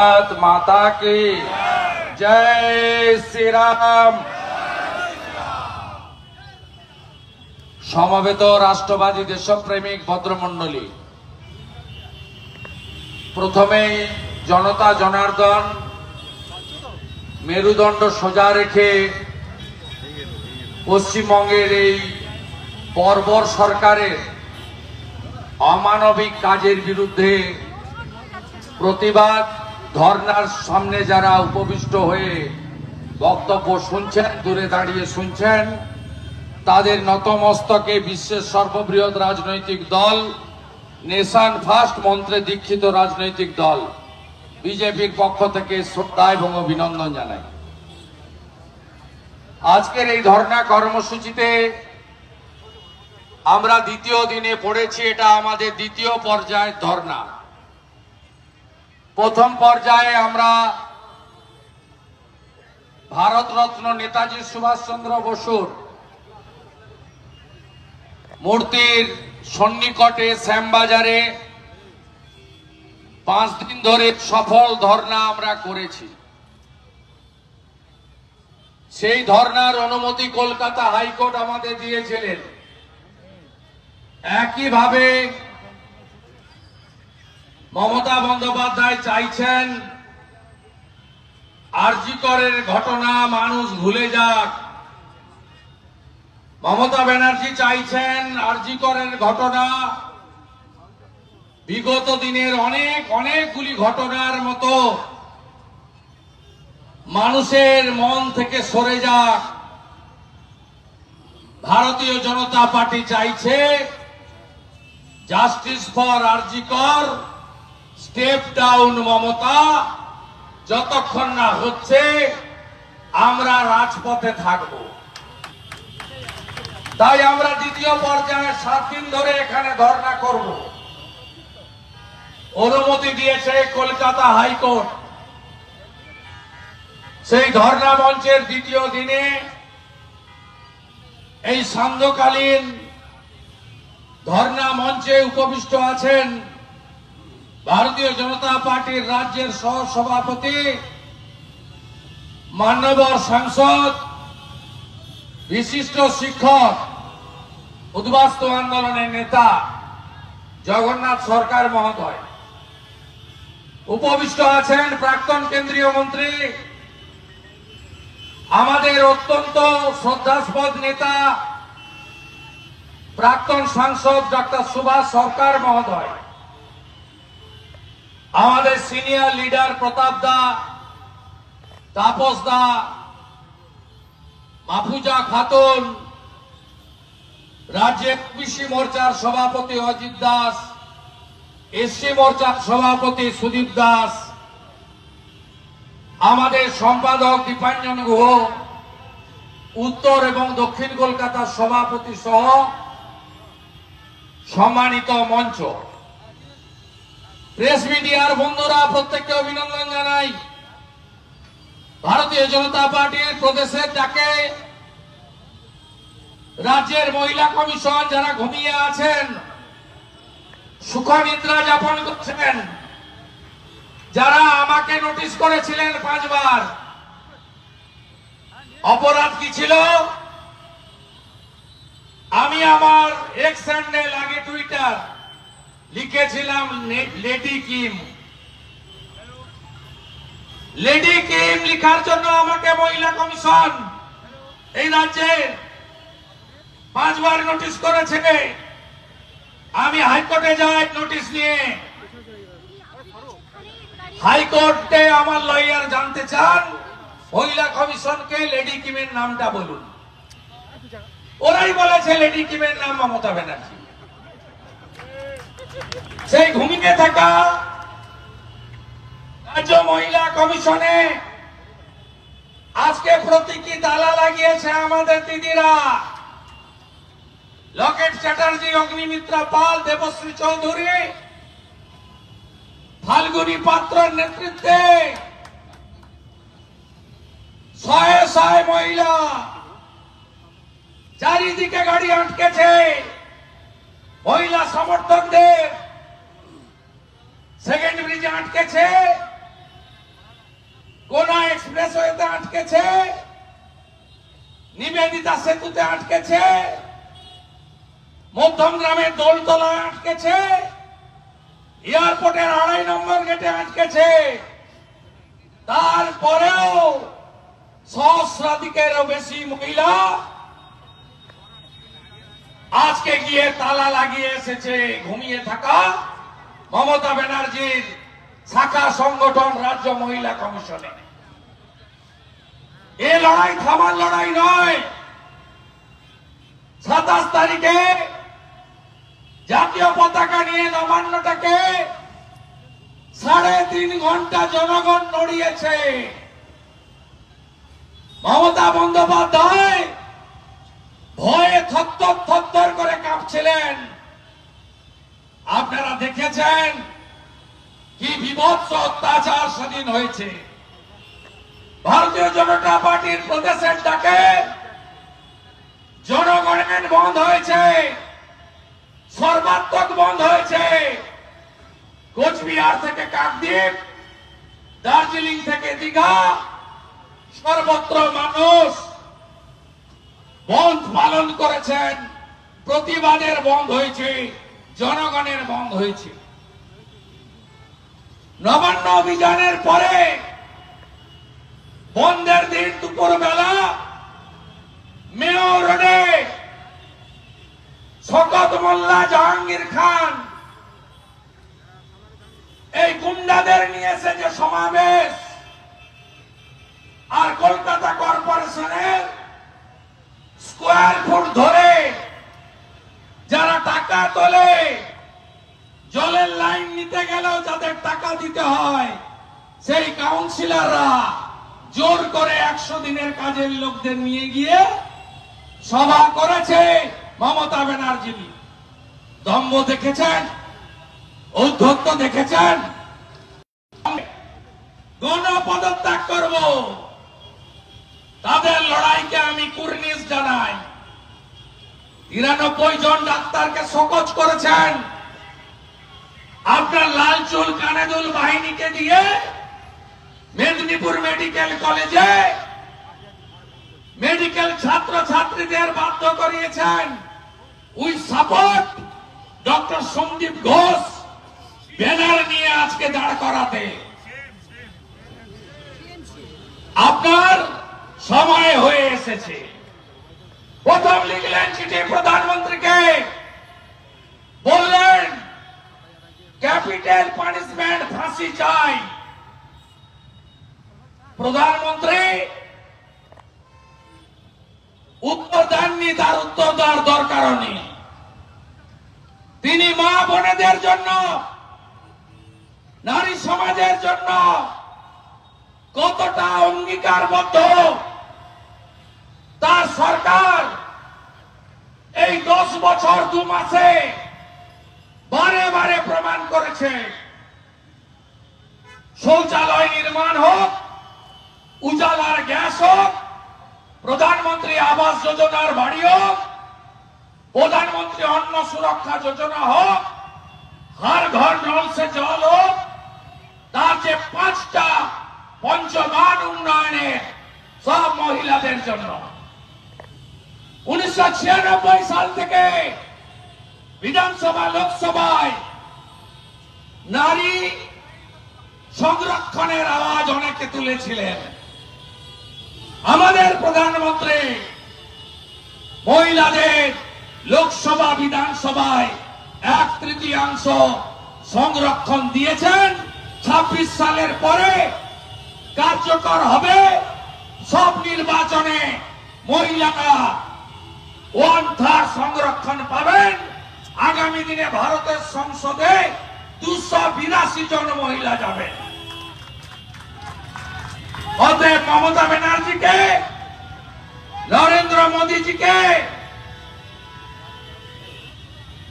माता की जय श्री राम। समवेत राष्ट्रवादी देशप्रेमिक भद्रमंडली, प्रथमे जनता जनार्दन मेरुदंड सोजा रेखे पश्चिमबंगेर এই বর্বর সরকারের अमानविक काजेर बिरुद्धे प्रतिबाद धर्नार सामने जारा उपविष्ट हुए बक्तव्य सुनছেন, दूरे दाड़िये सुनছেন, तादेर नतमस्तके विश्वेर सर्वबृहत् राजनैतिक दल नेशन फार्स्ट मंत्रे दीक्षित राजनैतिक दल बीजेपीर पक्ष थेके श्रद्धा एवं अभिनंदन जानाई। आजकेर এই धर्ना कर्मसूचिते আমরা দ্বিতীয় দিনে পড়েছি। এটা আমাদের দ্বিতীয় পর্যায়ের ধর্না। প্রথম পর্যায়ে আমরা ভারতরত্ন নেতাজি সুভাষচন্দ্র বসুর মূর্তির সন্নিকটে শ্যামবাজারে 5 দিন ধরে সফল ধর্না আমরা করেছি। সেই ধর্নার অনুমতি কলকাতা হাইকোর্ট আমাদের দিয়েছিলেন। একই ভাবে মমতা বন্দ্যোপাধ্যায় চাইছেন আরজি করের ঘটনা মানুষ ভুলে যাক। মমতা ব্যানার্জি চাইছেন আরজি করের ঘটনা বিগত দিনের অনেকগুলি ঘটনার মতো মানুষের মন থেকে সরে যাক। ভারতীয় জনতা পার্টি চাইছে জাস্টিস ফর আরজি কর, স্টেপ ডাউন মমতা। যতক্ষণ না হচ্ছে আমরা রাজপথে থাকব। তাই আমরা দ্বিতীয় পর্যায়ে 7 দিন ধরে এখানে ধর্ণা করব। অনুমতি দিয়েছে কলকাতা হাইকোর্ট। সেই ধর্ণা মঞ্চের দ্বিতীয় দিনে এই সান্ধ্যকালীন ধর্ণা মঞ্চে উপবিষ্ট আছেন ভারতীয় জনতা পার্টির রাজ্যের সহ সভাপতি, মান্যবর সাংসদ, বিশিষ্ট শিক্ষক, উদ্বাস্তু আন্দোলনের নেতা জগন্নাথ সরকার মহোদয়। উপবিষ্ট আছেন প্রাক্তন কেন্দ্রীয় মন্ত্রী, আমাদের অত্যন্ত শ্রদ্ধাস্পদ নেতা প্রাক্তন সাংসদ ডক্টর সুভাষ সরকার মহোদয়, আমাদের সিনিয়র লিডার প্রতাপ দা, তাপস দা, মাফুজা খাতুন, রাজ্যের কৃষি মোর্চার সভাপতি অজিত দাস, এসসি মোর্চার সভাপতি সুদীপ দাস, আমাদের সম্পাদক দীপাঞ্জন গুহ, উত্তর এবং দক্ষিণ কলকাতার সভাপতি সহ সম্মানিত মঞ্চ, প্রেস মিডিয়ার বন্ধুরা, প্রত্যেককে অভিনন্দন জানাই। ভারতীয় জনতা পার্টির প্রদেশের ডাকে রাজ্যের মহিলা কমিশন যারা ঘুমিয়ে আছেন, সুখনিদ্রা যাপন করছেন, যারা আমাকে নোটিশ করেছিলেন 5 বার, অপরাধ কি ছিল? আমি আমার এক্স হ্যান্ডেল, আগে টুইটার, লিখেছিলাম লেডি কিম। লেডি কিম লিখার জন্য আমাকে মহিলা কমিশন এই রাজ্যে 5 বার নোটিশ করেছে। আমি হাইকোর্টে যাই নোটিশ নিয়ে। হাইকোর্টে আমার লয়ার জানতে চান মহিলা কমিশনকে লেডি কিমের নামটা বলুন। ওরাই বলেছে লেডি কিমের নাম মমতা ব্যানার্জি। সেই ঘুমিয়ে থাকা রাজ্য মহিলা কমিশনে আজকে প্রতীকী তালা লাগিয়েছে আমাদের দিদিরা লকেট চ্যাটার্জি, অগ্নিমিত্রা পাল, দেবশ্রী চৌধুরী, ফাল্গুনী পাত্রের নেতৃত্বে শয়ে শয়ে মহিলা চারিদিকে গাড়ি আটকেছে। মহিলা সমর্থকদের সেকেন্ড ব্রিজে আটকেছে, এক্সপ্রেসওয়েতে আটকেছে, নিবেদিতা সেতুতে আটকেছে, মধ্যমগ্রামের দোলতলায় আটকেছে, এয়ারপোর্টের 2.5 নম্বর গেটে আটকেছে। তারপরেও সহস্রাধিকেরও বেশি মহিলা আজকে গিয়ে তালা লাগিয়ে এসেছে ঘুমিয়ে থাকা মমতা ব্যানার্জির শাখা সংগঠন রাজ্য মহিলা কমিশনে। এ লড়াই থামার লড়াই নয়। 27 তারিখে জাতীয় পতাকা নিয়ে নবান্নটাকে 3.5 ঘন্টা জনগণ নড়িয়েছে। মমতা বন্দ্যোপাধ্যায় ভয়ে থরথর থরথর করে কাঁপছিলেন। আপনারা দেখেছেন কি বিভৎস অত্যাচার সেদিন হয়েছে। ভারতীয় জনতা পার্টির প্রদেশের ডাকে জনগণের বন্ধ হয়েছে, সর্বাত্মক বন্ধ হয়েছে। কোচবিহার থেকে কাকদ্বীপ, দার্জিলিং থেকে দীঘা, সর্বত্র মানুষ বন্ধ পালন করেছেন। প্রতিবাদের বন্ধ হয়েছে, জনগণের বন্ধ হয়েছে। নবান্ন অভিযানের পরে বন্ধের দিন দুপুর বেলা মেয়র রোডে শওকত মোল্লা, জাহাঙ্গীর খান এই গুন্ডাদের নিয়ে এসে যে সমাবেশ, আর কলকাতা কর্পোরেশনের স্কোয়ার ফুট ধরে যারা টাকা তোলে, জলের লাইন নিতে গেলেও যাদের টাকা দিতে হয়, সেই কাউন্সিলররা জোর করে 100 দিনের কাজের লোকদের নিয়ে গিয়ে সভা করেছে মমতা ব্যানার্জি। দম্ভ দেখেছেন, ঔদ্ধত্য দেখেছেন। গণপদত্যাগ করব, তাদের লড়াইকে আমি কুর্নিশ জানাই। 93 জন ডাক্তারকে শোকজ করেছেন। আপনার লাল চুল কানে দুল বাহিনীকে দিয়ে মেদিনীপুর মেডিকেল কলেজে মেডিকেল ছাত্র ছাত্রীদের বাধ্য করিয়েছেন we support doctor Sandip Ghosh banner নিয়ে আজকে দাঁড় করাতে। আপনার সময় হয়ে এসেছে। প্রথম লিখলেন চিঠি প্রধানমন্ত্রীকে, বললেন ক্যাপিটাল পানিশমেন্ট, ফাঁসি চাই। প্রধানমন্ত্রী উত্তর দেননি, তার উত্তর দেওয়ার দরকারও নেই। তিনি মা বোনেদের জন্য, নারী সমাজের জন্য কতটা অঙ্গীকারবদ্ধ তার সরকার এই 10 বছর 2 মাসে বারে বারে প্রমাণ করেছে। শৌচালয় নির্মাণ হোক, উজালার গ্যাস হোক, প্রধানমন্ত্রী আবাস যোজনার বাড়ি হোক, প্রধানমন্ত্রী অন্ন সুরক্ষা যোজনা হোক, হর ঘর নল সে জল হোক, তার যে 5টা পঞ্চমান উন্নয়নের সব মহিলাদের জন্য। 1996 সাল থেকে বিধানসভা লোকসভায় নারী সংরক্ষণের আওয়াজ অনেকে তুলেছিলেন। আমাদের প্রধানমন্ত্রী মহিলাদের লোকসভা বিধানসভায় 1/3 সংরক্ষণ দিয়েছেন। 26 সালের পরে কার্যকর হবে। সব নির্বাচনে মহিলারা 1/3 সংরক্ষণ পাবেন। আগামী দিনে ভারতের সংসদে 282 জন মহিলা যাবেন। অতএব মমতা ব্যানার্জিকে, নরেন্দ্র মোদীজিকে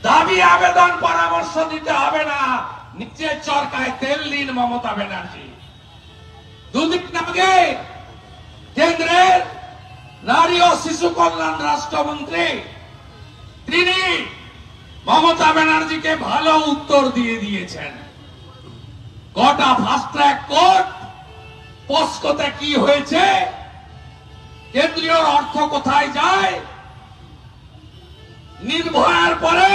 দাবি আবেদন পরামর্শ দিতে হবে না, নিচের চরকায় তেল দিন মমতা ব্যানার্জি। 2 দিন আগে কেন্দ্রের নারী ও শিশু কল্যাণ রাষ্ট্রমন্ত্রী তিনি মমতা ব্যানার্জিকে ভালো উত্তর দিয়ে দিয়েছেন। কটা ফাস্ট ট্র্যাক কোর্ট পস্কোতে কি হয়েছে, কেন্দ্রীয় অর্থ কোথায় যায়, নির্ভয়ার পরে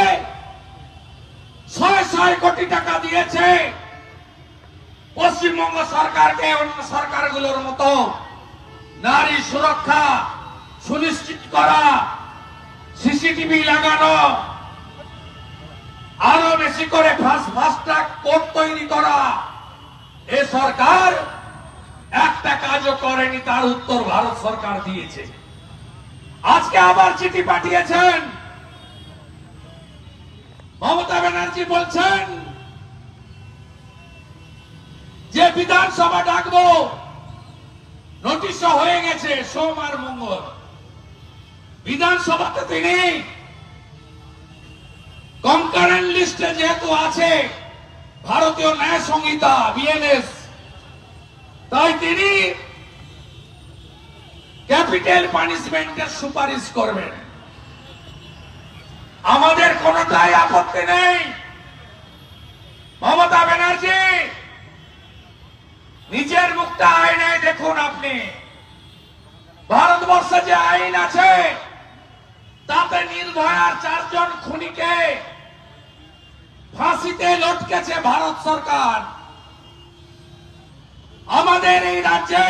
৬০০ কোটি টাকা দিয়েছে পশ্চিমবঙ্গ সরকারকে অন্য সরকারগুলোর মতো নারী সুরক্ষা সুনিশ্চিত করা, সিসিটিভি লাগানো, আরো বেশি করে ফাস্ট্যাগ কোড তৈরি করা। এ সরকার একটা কাজও করেনি, তার উত্তর ভারত সরকার দিয়েছে। আজকে আবার চিঠি পাঠিয়েছেন মমতা ব্যানার্জি, বলছেন যে বিধানসভা ডাকবো, নোটিশ হয়ে গেছে সোম আর মঙ্গল। বিধানসভাতে তিনি কনকারেন্ট লিস্টে যেহেতু আছে ভারতীয় ন্যায় সংহিতা বিএনএস, তাই তিনি ক্যাপিটাল পানিশমেন্টের সুপারিশ করবেন। আমাদের কোনটাই আপত্তি নেই। মমতা ব্যানার্জি নিজের মুখটা আয়নায় দেখুন। আপনি ভারতবর্ষে যে আইন আছে তাতে নির্ভয়ার 4 জন খুনিকে ফাঁসিতে লটকেছে ভারত সরকার। আমাদের এই রাজ্যে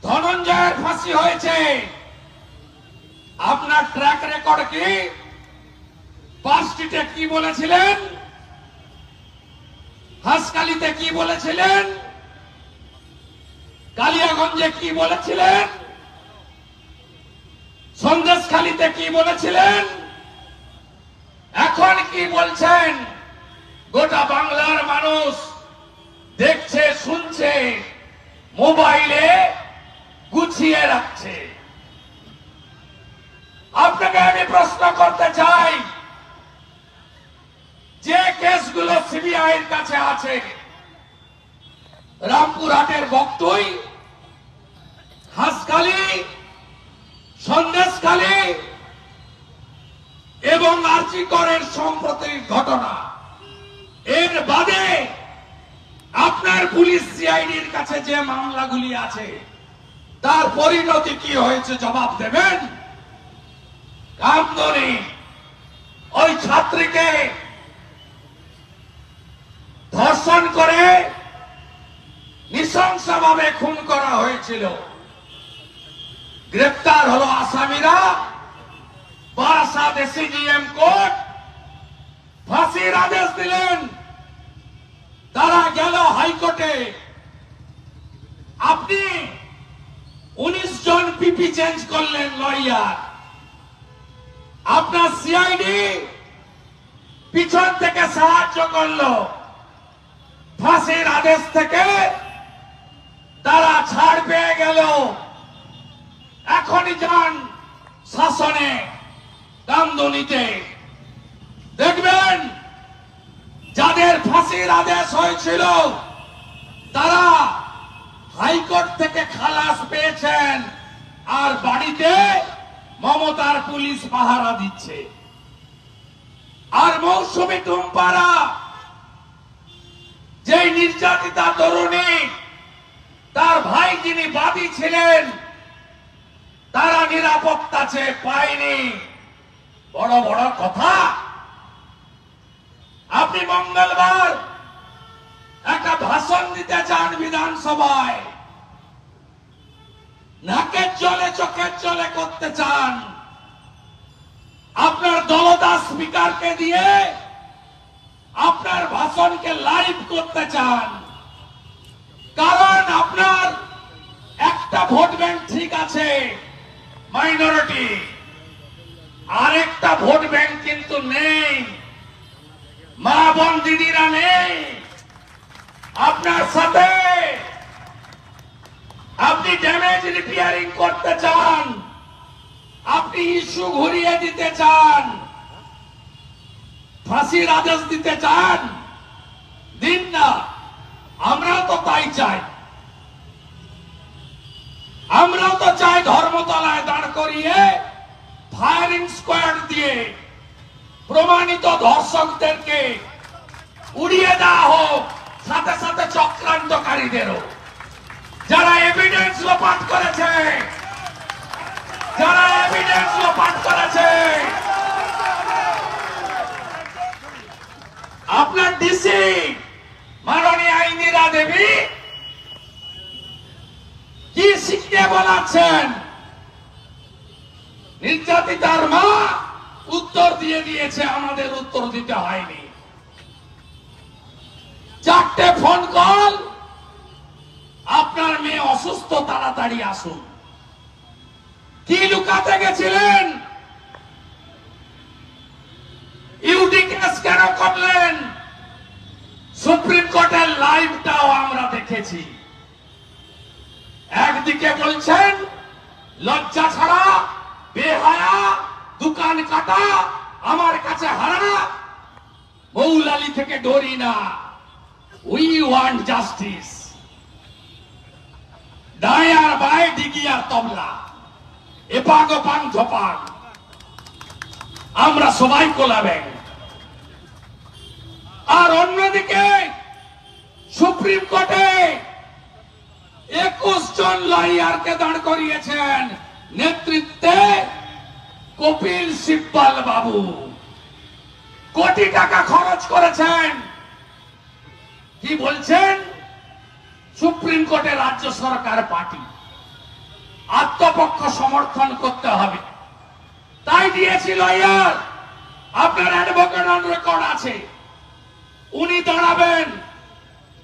ধনঞ্জয়ের ফাঁসি হয়েছে। আপনার ট্র্যাক রেকর্ড কি? পার্ক স্ট্রিটে কি বলেছিলেন, হাসকালিতে কি বলেছিলেন, কালিয়াগঞ্জে কি বলেছিলেন, সন্দেশখালীতে কি বলেছিলেন, এখন কি বলছেন? গোটা বাংলার মানুষ দেখছে, শুনছে, মোবাইলে গুছিয়ে রাখছে। আপনাকে আমি প্রশ্ন করতে চাই, যে কেসগুলো সিবিআই এর কাছে আছে, রামপুরহাটের বকটুই, হাসখালি, সন্দেশখালী এবং আরজিকরের সাম্প্রতিক ঘটনা, এর বাদে আপনার পুলিশ সিআইডির কাছে যে মামলাগুলি আছে তার পরিণতি কি হয়েছে জবাব দেবেন? কামদুনি ওই ছাত্রীকে ধর্ষণ করে নৃশংসভাবে খুন করা হয়েছিল। গ্রেপ্তার হলো আসামিরা। বারাসাত এসিজিএম কোর্ট ফাঁসির আদেশ দিলেন। তারা গেল হাইকোর্টে। আপনি 19 জন পিপি চেঞ্জ করলেন লয়ার। আপনার সিআইডি পিছন থেকে সাহায্য করলো। ফাঁসির আদেশ থেকে তারা ছাড় পেয়ে গেল। এখনই যান শাসনে, কামদুনিতে, দেখবেন যাদের ফাঁসির আদেশ হয়েছিল তারা হাইকোর্ট থেকে খালাস পেয়েছেন, আর বাড়িতে মমতার পুলিশ পাহারা দিচ্ছে। আর মৌসুমী টুম্পারা, যে নির্যাতিতা তরুণী, তার ভাই যিনি বাদী ছিলেন, তারা নিরাপত্তা চেয়ে পায়নি। বড় বড় কথা। আপনি মঙ্গলবার একটা ভাষণ দিতে চান বিধানসভায়, নাকের জলে চোখের জলে করতে চান। আপনার দলদাস স্পিকারকে দিয়ে আপনার ভাষণকে লাইভ করতে চান, কারণ আপনার একটা ভোট ব্যাংক ঠিক আছে, মাইনরিটি, আরেকটা ভোট ব্যাংক কিন্তু নেই, মা বোন দিদিরা নেই আপনার সাথে। আপনি ড্যামেজ রিপেয়ারিং করতে চান, আপনি ইস্যু ঘুরিয়ে দিতে চান, ফাঁসির আদেশ দিতে চান, দিন না। আমরাও তো তাই চাই। আমরাও তো চাই ধর্মতলায় দাঁড় করিয়ে ফায়ারিং স্কোয়াড দিয়ে প্রমাণিত ধর্ষকদেরকে উড়িয়ে দেওয়া হোক, সাথে সাথে চক্রান্তকারীদেরও। এভিডেন্স লোপাট করেছে, যারা এভিডেন্স লোপাট করেছে, আপনার ডিসি মাননীয়া ইন্দিরা দেবী কি শিখে বলাচ্ছেন? নির্যাতিতার মা উত্তর দিয়ে দিয়েছে, আমাদের উত্তর দিতে হয়নি। 4টে ফোন কল, আপনার মেয়ে অসুস্থ, তাড়াতাড়ি আসুন। কি লুকাতে গেছিলেন? ইউডি কেস কেন করলেন? সুপ্রিম কোর্টের লাইভটাও আমরা দেখেছি। একদিকে বলছেন লজ্জা ছাড়া, বেহায়া, দোকান কাটা, আমার কাছে হারা, মৌলালি থেকে ডরি না, উই ওয়ান্ট জাস্টিস। দায় আর বায়, ডিগি আর তবলা, এপাগ ওপাং ঝোপাং, আমরা সবাই কোলাবেন। আর অন্যদিকে সুপ্রিম কোর্টে 21 জন লয়ারকে দাঁড় করিয়েছেন, নেতৃত্বে কপিল সিব্বল বাবু। কোটি টাকা খরচ করেছেন। কি বলছেন? সুপ্রিম কোর্টে রাজ্য সরকার পার্টি, আত্মপক্ষ সমর্থন করতে হবে, তাই দিয়েছিল। লয়ার আপনার অ্যাডভোকেট অন রেকর্ড আছে, উনি দাঁড়াবেন।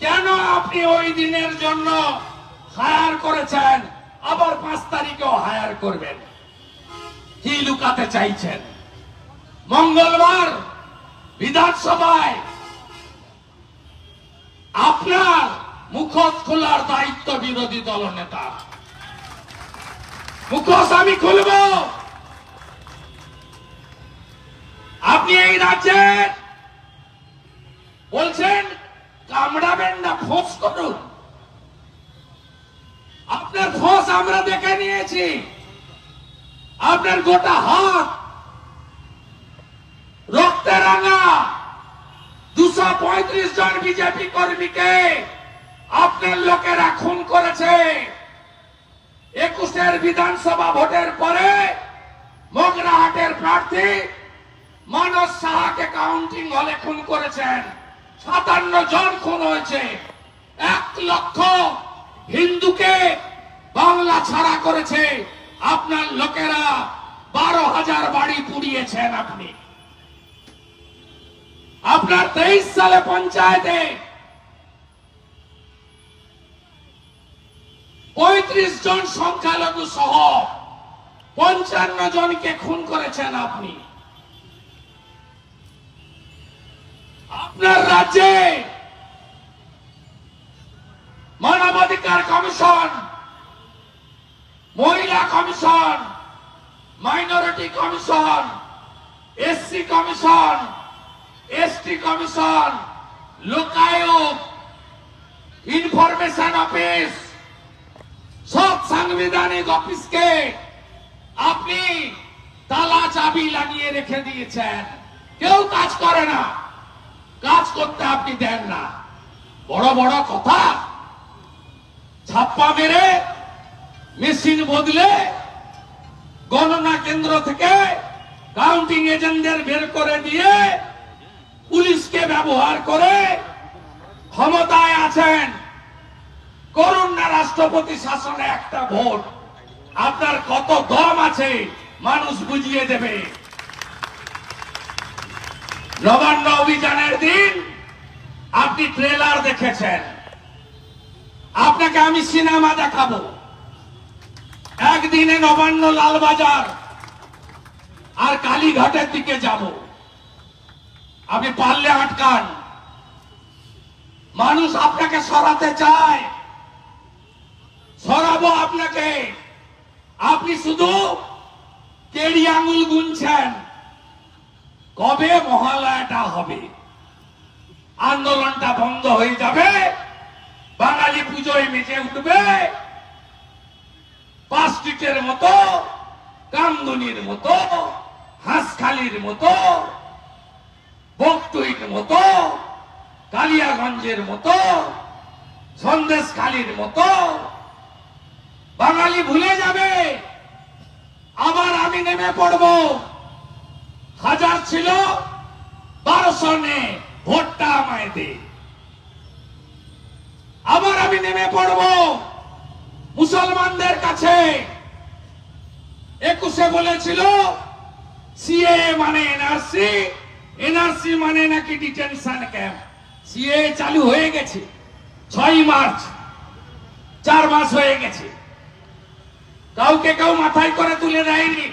কেন আপনি ওই দিনের জন্য হায়ার করেছেন, আবার 5 তারিখেও হায়ার করবেন? কি লুকাতে চাইছেন? মঙ্গলবার বিধানসভায় আপনার মুখোশ খোলার দায়িত্ব বিরোধী দল নেতা। মুখোশ আমি খুলব। আপনি এই রাজ্যে বলছেন কামড়াবেন না, ফোঁস করুন। আপনার ফোঁস আমরা দেখে নিয়েছি। আপনার গোটা হাত রক্তে রাঙা। 235 জন বিজেপি কর্মীকে আপনার লোকেরা খুন করেছে। 21-এর বিধানসভা ভোটের পরে মগরাহাটের প্রার্থী মানস সাহাকে কাউন্টিং হলে খুন করেছেন। 57 জন খুন হয়েছে। 1 লক্ষ হিন্দুকে বাংলা ছাড়া করেছে আপনার লোকেরা। 12,000 বাড়ি পুড়িয়েছেন আপনি। আপনার 23 সালে পঞ্চায়েতে 35 জন সংখ্যালঘু সহ 55 জনকে খুন করেছেন আপনি। আপনার রাজ্যে মানবাধিকার কমিশন, মহিলা commission, minority commission, SC commission, ST commission, Lokayukta, information office, সব সাংবিধানিক অফিসকে আপনি তালা চাবি লাগিয়ে রেখে দিয়েছেন। কেউ কাজ করে না, কাজ করতে আপনি দেন না। বড় বড় কথা, ছাপ্পা মেরে মেশিন বদলে গণনা কেন্দ্র থেকে কাউন্টিং এজেন্টদের বের করে দিয়ে পুলিশকে ব্যবহার করে ক্ষমতায় আছেন। করুন না রাষ্ট্রপতি শাসনে একটা ভোট। আপনার কত দম আছে মানুষ বুঝিয়ে দেবে। নবান্ন অভিযানের দিন আপনি ট্রেলার দেখেছেন। আপনাকে আমি সিনেমা দেখাবো। একদিনে নবান্ন, লালবাজার আর কালীঘাটের দিকে যাব। আপনি পারলে আটকান। মানুষ আপনাকে সরাতে চায়, সরাবো আপনাকে। আপনি শুধু কেড়ি আঙুল গুনছেন। কবে মহালয়াটা হবে, আন্দোলনটা বন্ধ হয়ে যাবে, বাঙালি পুজোয় মেতে উঠবে, পাঁচ স্ট্রিটের মতো, কামদুনির মতো, হাঁসখালির মতো, বকটুইর মতো, কালিয়াগঞ্জের মতো, সন্দেশখালির মতো, বাঙালি ভুলে যাবে। আবার আমি নেমে পড়ব। 1000 ছিল 1200 নে, ভোটটা আমায় দে। আবার আমি নেমে পড়ব মুসলমানদের কাছে। 21-এ বলেছিল সিএ মানে এনআরসি, এনআরসি মানে নাকি ডিটেনশন ক্যাম্প। সিএ চালু হয়ে গেছে 6 মার্চ, 4 মাস হয়ে গেছে। কাউকে কেউ মাথায় করে তুলে দেয়নি।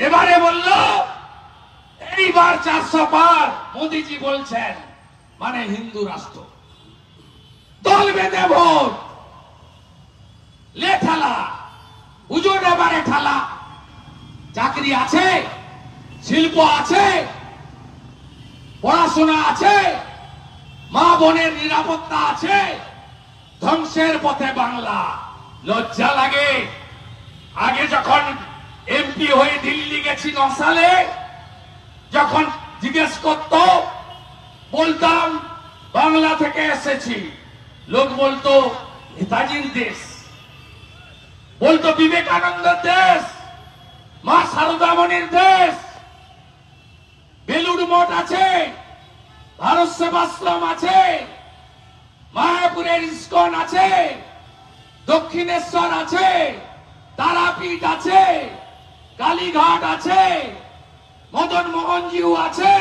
এবারে বলল এইবার 400 পার। মোদিজি বলছেন মানে হিন্দু রাষ্ট্র। দল বেঁধে ভোট, লে ঠালা, হুজুর এবারে ঠালা। চাকরি আছে, শিল্প আছে, পড়াশোনা আছে, মা বোনের নিরাপত্তা আছে। ধ্বংসের পথে বাংলা। লজ্জা লাগে। আগে যখন এমপি হয়ে দিল্লি গেছি 9 সালে, যখন জিজ্ঞেস করত বলতাম বাংলা থেকে এসেছি, লোক বলতো নেতাজির দেশ, বলতো বিবেকানন্দের দেশ, মা সারদামণির দেশ। বেলুড় মঠ আছে, ভারত সেবাশ্রম আছে, মায়াপুরের ইস্কন আছে, দক্ষিণেশ্বর আছে, তারাপীঠ আছে, কালীঘাট আছে, মদন মোহনজিউ আছে।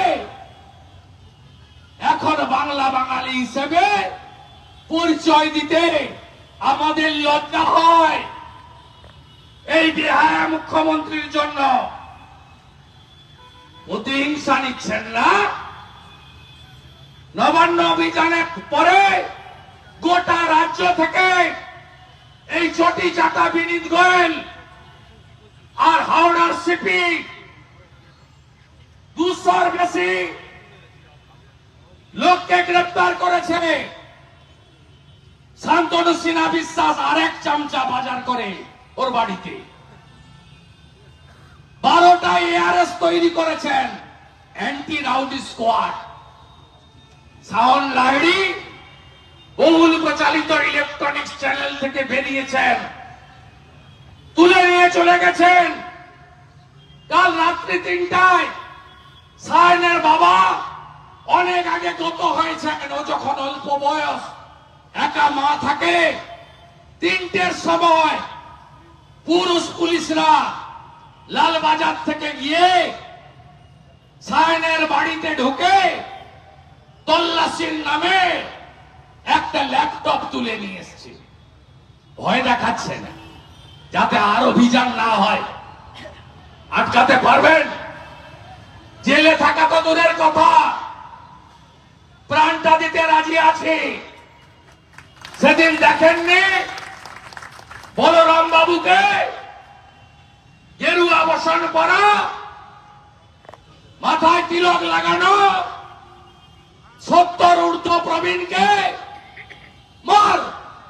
এখন বাংলা বাঙালি হিসেবে পরিচয় দিতে আমাদের লজ্জা হয়। এই বেহায়া মুখ্যমন্ত্রীর জন্য প্রতিহিংসা নিচ্ছেন না? নবান্ন অভিযানের পরে গোটা রাজ্য থেকে এই চটি চাটা বিনীত গোয়েল আর হাওড়ার সিপি 200-র বেশি লোককে গ্রেফতার করেছে। শান্তনু সিনহা বিশ্বাস আরেক চামচা বাজার করে ওর বাড়িতে। 12টা এআরএস তৈরি করেছেন anti rowdy squad. Shaon Lahiri বহুল প্রচালিত ইলেকট্রনিক্স চ্যানেল থেকে বেরিয়েছেন, তুলে নিয়ে চলে গেছেন। কাল রাত্রি 3টায় সায়নের বাবা অনেক আগে গত হয়েছেন। ও যখন অল্প বয়স, একা মা থাকে। 3টের সময় পুরুষ পুলিশরা লালবাজার থেকে গিয়ে সায়নের বাড়িতে ঢুকে তল্লাশির নামে একটা ল্যাপটপ তুলে নিয়ে এসছে। ভয় দেখাচ্ছে না যাতে আর অভিযান না হয়। আটকাতে পারবেন? জেলে থাকা তো দূরের কথা, প্রাণটা দিতে রাজি আছে। সেদিন দেখেননি বলরাম বাবুকে গেরুয়া বসন পরা, মাথায় তিলক লাগানো 70 ঊর্ধ্ব প্রবীণকে মার,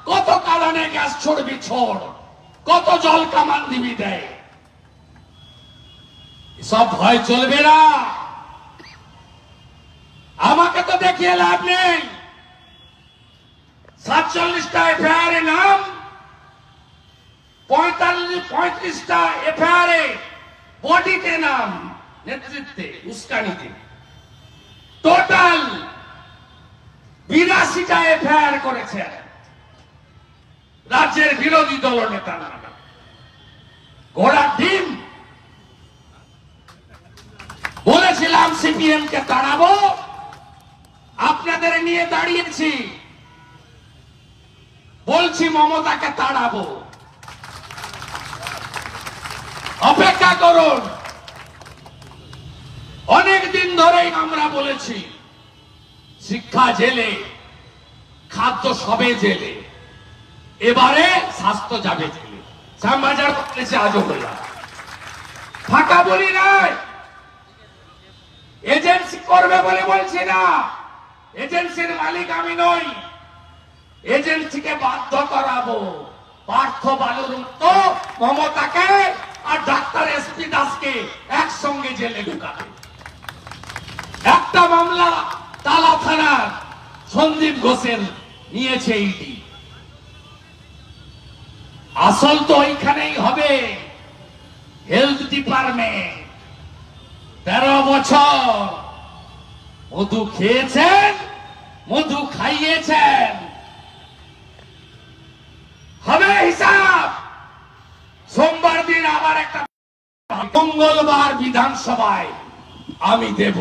কত কালানে গ্যাস ছড়বি ছোড়, কত জল কামান দিবি দেয়। সব ভয় চলবে না। আমাকে তো দেখিয়ে লাভ নেই। 47টা এফআইআর এর নাম, 35টা এফআইআর এ বডিতে নাম, নেতৃত্বে উস্কানিতে। টোটাল 82টা এফআইআর করেছেন রাজ্যের বিরোধী দল নেতারা। ঘোড়ার ডিম। বলেছিলাম সিপিএম কে তাড়াবো, আপনাদের নিয়ে দাঁড়িয়েছি। বলছি মমতাকে তাড়াবো, অপেক্ষা করুন। অনেক দিন ধরেই আমরা বলেছি শিক্ষা জেলে, খাদ্য সবে জেলে, এবারে স্বাস্থ্য যাবে জেলে। শ্যামবাজার বলেছে আজও বললাম, ফাঁকা বলি নাই। এজেন্সি করবে বলে বলছি না, এজেন্সির মালিক আমি নই। এজেন্সিকে বাধ্য করাবো। পার্থ বালুর মতো মমতাকে আর ডাক্তার এসপি দাসকে একসঙ্গে জেলে ঢুকাবে। একটা মামলা তালা থানার সন্দীপ ঘোষের নিয়েছে ইডি। আসল তো ওইখানেই হবে, হেলথ ডিপার্টমেন্ট। 13 বছর মধু খেয়েছেন, মধু খাইয়েছেন, হবে হিসাব। সোমবার দিন আবার একটা, মঙ্গলবার বিধানসভায় আমি দেব।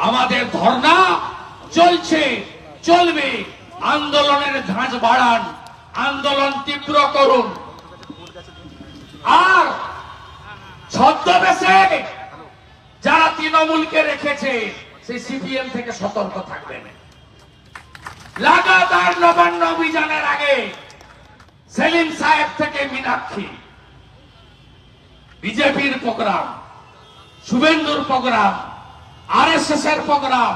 আমাদের ধর্ণা চলছে, চলবে। আন্দোলনের ধাঁচ বাড়ান, আন্দোলন তীব্র করুন। আর ছদ্মবেশে যারা তৃণমূলকে রেখেছে সেই সিপিএম থেকে সতর্ক থাকবেন। লাগাতার নবান্ন অভিযানের আগে সেলিম সাহেব থেকে মীনাক্ষী, বিজেপির প্রোগ্রাম, শুভেন্দুর প্রোগ্রাম, আরএসএস এর প্রোগ্রাম,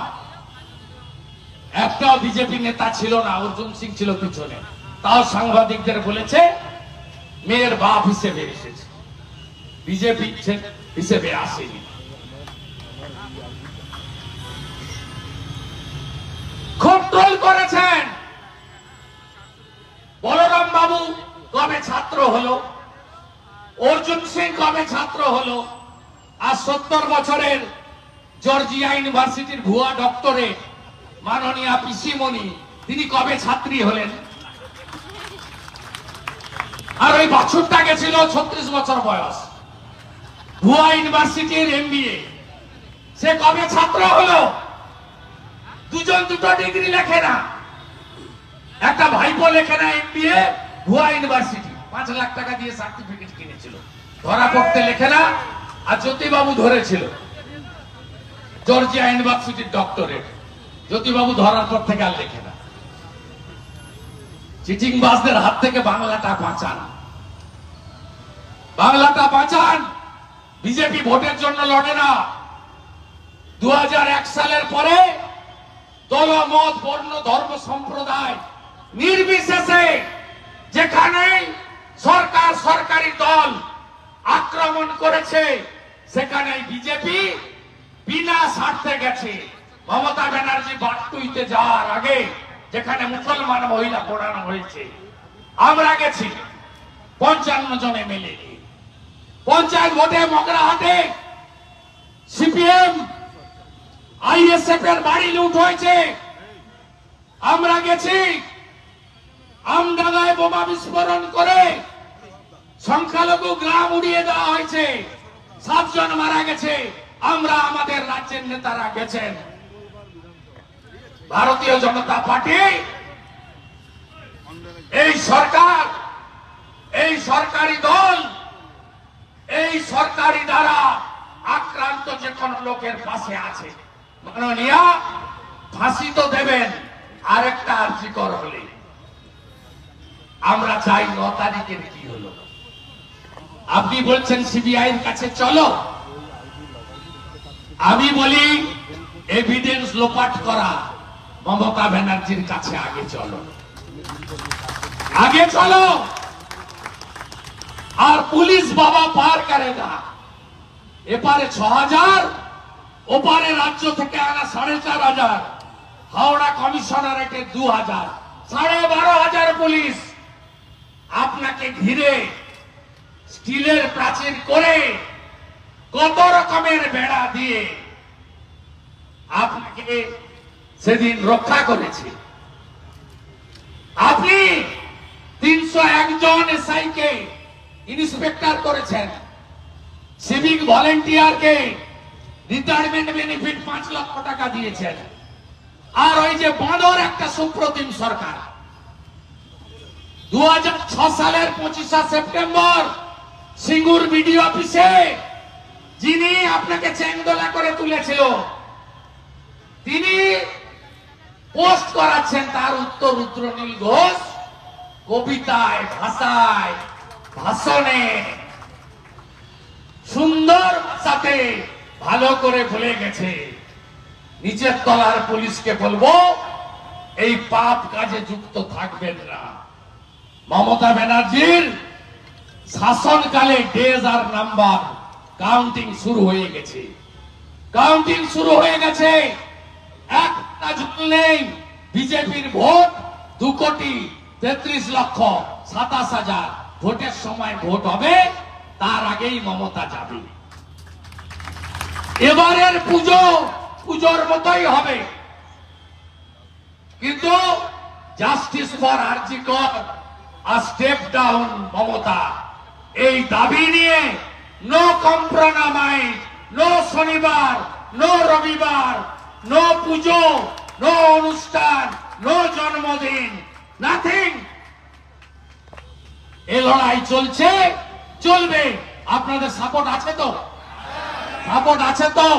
একটাও বিজেপি নেতা ছিল না, অর্জুন সিং ছিল পিছনে। তাও সাংবাদিকদের বলেছে মেয়ের বাপ হিসেবে এসেছে, বিজেপি হিসেবে আসেনি। খুব ট্রোল করেছেন। বলরাম বাবু কবে ছাত্র হলো, অর্জুন সিং কবে ছাত্র হলো, আর 70 বছরের জর্জিয়া ইউনিভার্সিটির ভুয়া ডক্টরেট মাননীয়া পিসিমণি তিনি কবে ছাত্রী হলেন? আর ওই বাছুরটা গেছিল 36 বছর বয়স, ভুয়া ইউনিভার্সিটির এমবিএ, সে কবে ছাত্র হলো? দুজন দুটো ডিগ্রি লেখে না, একটা ভাইপো লেখে না এমবিএ, ভুয়া ইউনিভার্সিটি 5 লাখ টাকা দিয়ে সার্টিফিকেট কিনেছিল, ধরা পড়তে লেখে না। আর জ্যোতিবাবু ধরেছিল, জর্জিয়া ইউনিভার্সিটির ডক্টরেট, জ্যোতিবাবু ধরার পর থেকে আর লেখে না। চিটিংবাজদের হাত থেকে বাংলাটা বাঁচান, বাংলাটা বাঁচান। বিজেপি ভোটের জন্য লড়ে না। 2001 সালের পরে দলমত, বর্ণ, ধর্ম, সম্প্রদায় নির্বিশেষে যেখানে সরকার, সরকারি দল আক্রমণ করেছে সেখানে বিজেপি বিনা স্বার্থে গেছে। মমতা ব্যানার্জি বাট্টুইতে যাওয়ার আগে যেখানে মুসলমান মহিলা পড়ানো হয়েছে, আমরা গেছি 55 জন এমএলএ নিয়ে। পঞ্চায়েত ভোটে মগরাহাটে সিপিএম আইএসএফ এর বাড়ি লুট হয়েছে, আমরা গেছি। আমডাঙ্গায় বোমা বিস্ফোরণ করে সংখ্যালঘু গ্রাম উড়িয়ে দেওয়া হয়েছে, 7 জন মারা গেছে, আমরা, আমাদের রাজ্যের নেতারা গেছেন। ভারতীয় জনতা পার্টি, এই সরকার, এই সরকারি দল, এই সরকারি দ্বারা আক্রান্ত যে কোন লোকের পাশে আছে। মাননীয়া ফাঁসি তো দেবেন, আরেকটা আর্জি কর হলে আমরা চাই 9 তারিখের কি হলো। আপনি বলছেন সিবিআই এর কাছে চলো, আমি বলি এভিডেন্স লোপাট করা মমতা ব্যানার্জির কাছে আগে চলো, আগে চলো। আর পুলিশ বাবা পার করে না, এপারে 6000, ওপারে রাজ্য থেকে আনা 4500, হাওড়া কমিশনারেটে 2000, 12,500 পুলিশ আপনাকে ঘিরে স্টিলের প্রাচীর করে কত রকমের বেড়া দিয়ে আপনাকে সেদিন রক্ষা করেছে। আপনি 301 জন এসআই কে ইন্সপেক্টর করেছেন, সিভিক ভলেন্টিয়ারকে রিটায়ারমেন্ট বেনিফিট 5 লক্ষ টাকা দিয়েছেন। আর ওই যে বাঁদর একটা সুপ্রতিম সরকার 2006 সালের 25 সেপ্টেম্বর সিঙ্গুর বিডিও অফিসে যিনি আপনাকে চেংদোলা করে তুলেছিল, তিনি পোস্ট করাচ্ছেন তার উত্তর রুদ্রনীল ঘোষ কবিতায়, ভাষায়, ভাষণে সুন্দর ভাষাতে ভালো করে বলে গেছে। নিচের তলার পুলিশকে বলবো এই পাপ কাজে যুক্ত থাকবেন না। মমতা ব্যানার্জির শাসনকালে ডেজ আর নাম্বার কাউন্টিং শুরু হয়ে গেছে, কাউন্টিং শুরু হয়ে গেছে। একটা ঝুল নেই, বিজেপির ভোট 2,33,27,000, ভোটের সময় ভোট হবে, তার আগেই মমতা যাবে। এবারের পুজোর মতোই হবে, কিন্তু জাস্টিস ফর আরজি কর আর স্টেপ ডাউন মমতা, এই দাবি নিয়ে নো কম্প্রোমাইজ, নো শনিবার, নো রবিবার, নো পুজো, নো অনুষ্ঠান, নো জন্মদিন, নাথিং। এই লড়াই চলছে, চলবে। আপনাদের সাপোর্ট আছে তো? সাপোর্ট আছে তো?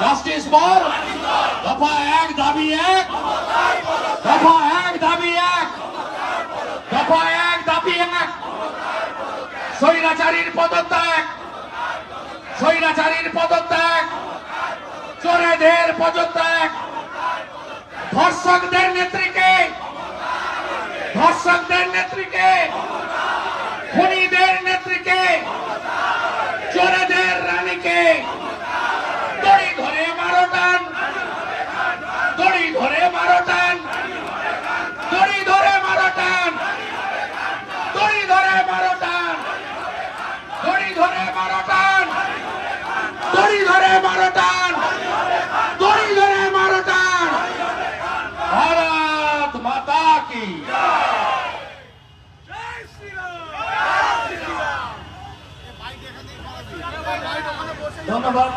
জাস্টিস ফর দফা 1 দাবি 1, দফা 1 দাবি 1, দফা 1 দাবি 1। স্বৈরাচারীর পদত্যাগ, স্বৈরাচারীর পদত্যাগ, চোরেদের পদত্যাগ, ধর্ষকদের নেত্রীকে, ধর্ষকদের নেত্রীকে, খুনিদের নেত্রীকে, চোরেদের রানীকে দড়ি ধরে মারো টান, দড়ি ধরে মারো টান, দড়ি ধরে মারো টান, দড়ি ধরে মারো টান, দড়ি ধরে মারো টান, দড়ি ধরে মারো টান, দড়ি ধরে মারো টান। ভারত মাতা কি ধন্যবাদ।